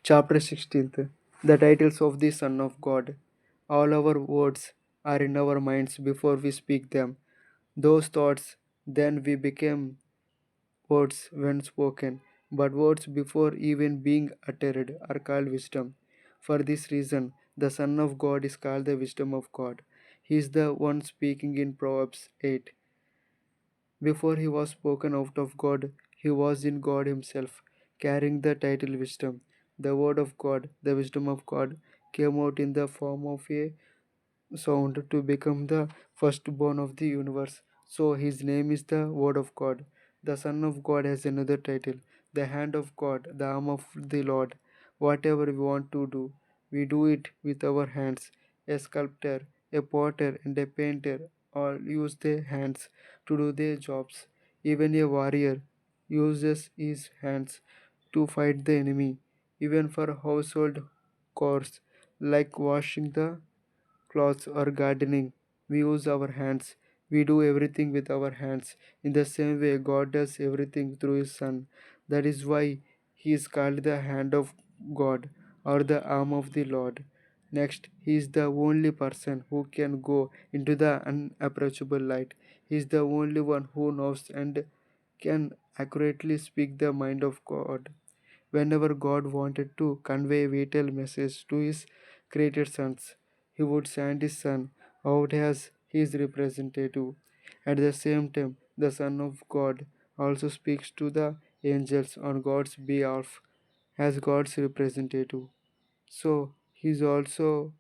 Chapter 16th. The titles of the Son of God. All our words are in our minds before we speak them. Those thoughts then we became words when spoken, but words before even being uttered are called wisdom. For this reason, the Son of God is called the wisdom of God. He is the one speaking in Proverbs 8. Before he was spoken out of God, he was in God himself, carrying the title wisdom. The word of God, the wisdom of God, came out in the form of a sound to become the firstborn of the universe. So his name is the Word of God. The Son of God has another title, the hand of God, the arm of the Lord. Whatever we want to do, we do it with our hands. A sculptor, a potter, and a painter all use their hands to do their jobs. Even a warrior uses his hands to fight the enemy. Even for household chores like washing the clothes, or gardening. We use our hands. We do everything with our hands. In the same way, God does everything through His Son. That is why He is called the hand of God or the arm of the Lord. Next, He is the only person who can go into the unapproachable light. He is the only one who knows and can accurately speak the mind of God. Whenever God wanted to convey a vital message to his created sons, he would send his son out as his representative. At the same time, the Son of God also speaks to the angels on God's behalf as God's representative. So, he is also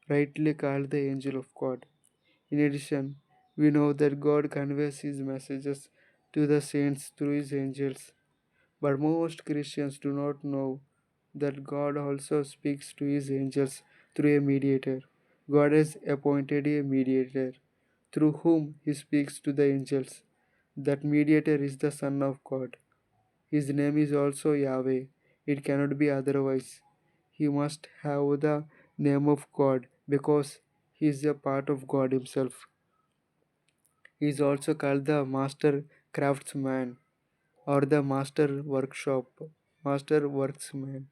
rightly called the angel of God. In addition, we know that God conveys his messages to the saints through his angels. But most Christians do not know that God also speaks to his angels through a mediator. God has appointed a mediator through whom he speaks to the angels. That mediator is the Son of God. His name is also Yahweh. It cannot be otherwise. He must have the name of God because he is a part of God himself. He is also called the Master Craftsman or the master worksman,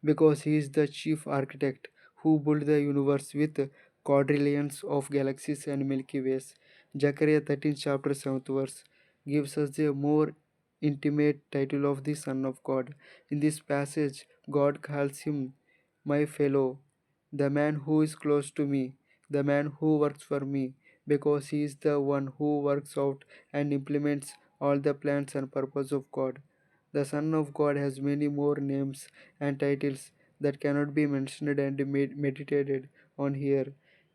because he is the chief architect who built the universe with quadrillions of galaxies and Milky Ways. Zechariah 13 chapter 7th verse gives us the more intimate title of the Son of God. In this passage, God calls him my fellow, the man who is close to me, the man who works for me, because he is the one who works out and implements all the plans and purpose of God. The Son of God has many more names and titles that cannot be mentioned and meditated on here.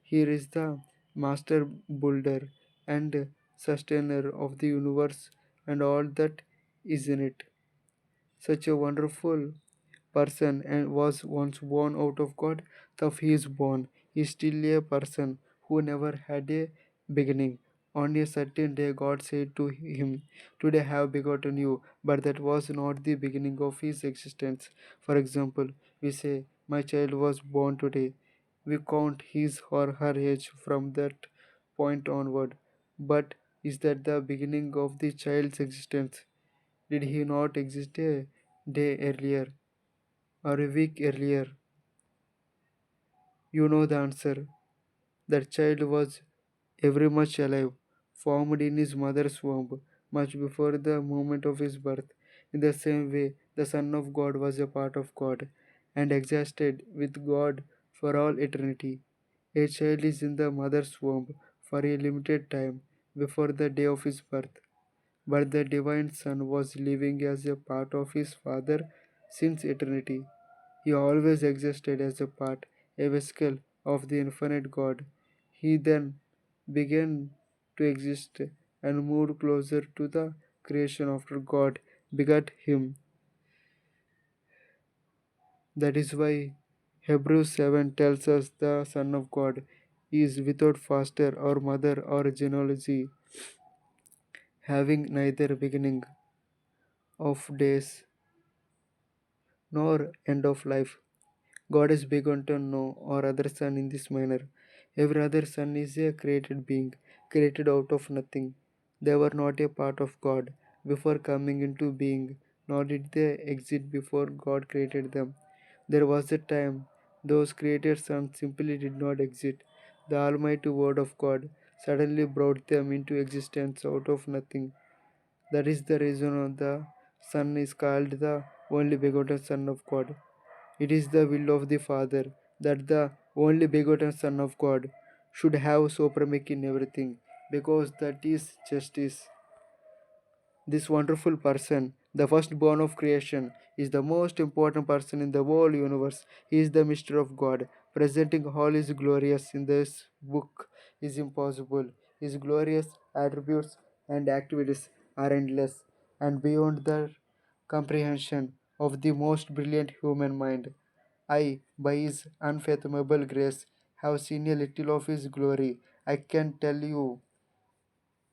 Here is the Master Builder and Sustainer of the universe and all that is in it. Such a wonderful person and was once born out of God, thus he is born. He is still a person who never had a beginning. On a certain day, God said to him, today I have begotten you, but that was not the beginning of his existence. For example, we say, my child was born today. We count his or her age from that point onward. But is that the beginning of the child's existence? Did he not exist a day earlier or a week earlier? You know the answer. That child was very much alive, formed in his mother's womb, much before the moment of his birth. In the same way, the Son of God was a part of God and existed with God for all eternity. A child is in the mother's womb for a limited time before the day of his birth. But the divine Son was living as a part of his Father since eternity. He always existed as a part, a vessel of the infinite God. He then began to exist and moved closer to the creation after God begat him. That is why Hebrews 7 tells us the Son of God is without father or mother or genealogy, having neither beginning of days nor end of life. God has begun to know our other son in this manner. Every other son is a created being, created out of nothing. They were not a part of God before coming into being, nor did they exist before God created them. There was a time those created sons simply did not exist. The Almighty Word of God suddenly brought them into existence out of nothing. That is the reason the Son is called the only begotten Son of God. It is the will of the Father that the only begotten Son of God should have supremacy in everything, because that is justice. This wonderful person, the firstborn of creation, is the most important person in the whole universe. He is the mystery of God. Presenting all his glorious in this book is impossible. His glorious attributes and activities are endless and beyond the comprehension of the most brilliant human mind. I, by his unfathomable grace, have seen a little of his glory. I can tell you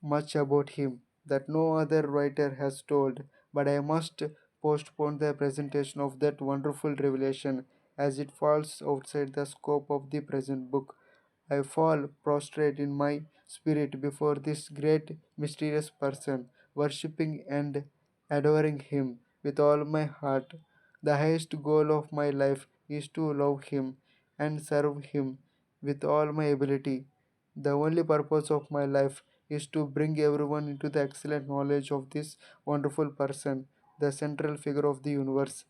much about him that no other writer has told, but I must postpone the presentation of that wonderful revelation as it falls outside the scope of the present book. I fall prostrate in my spirit before this great mysterious person, worshipping and adoring him with all my heart. The highest goal of my life is to love him and serve him with all my ability. The only purpose of my life is to bring everyone into the excellent knowledge of this wonderful person, the central figure of the universe.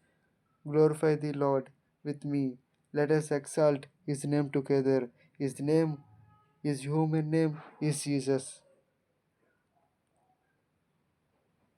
Glorify the Lord with me. Let us exalt his name together. His name, his human name is Jesus.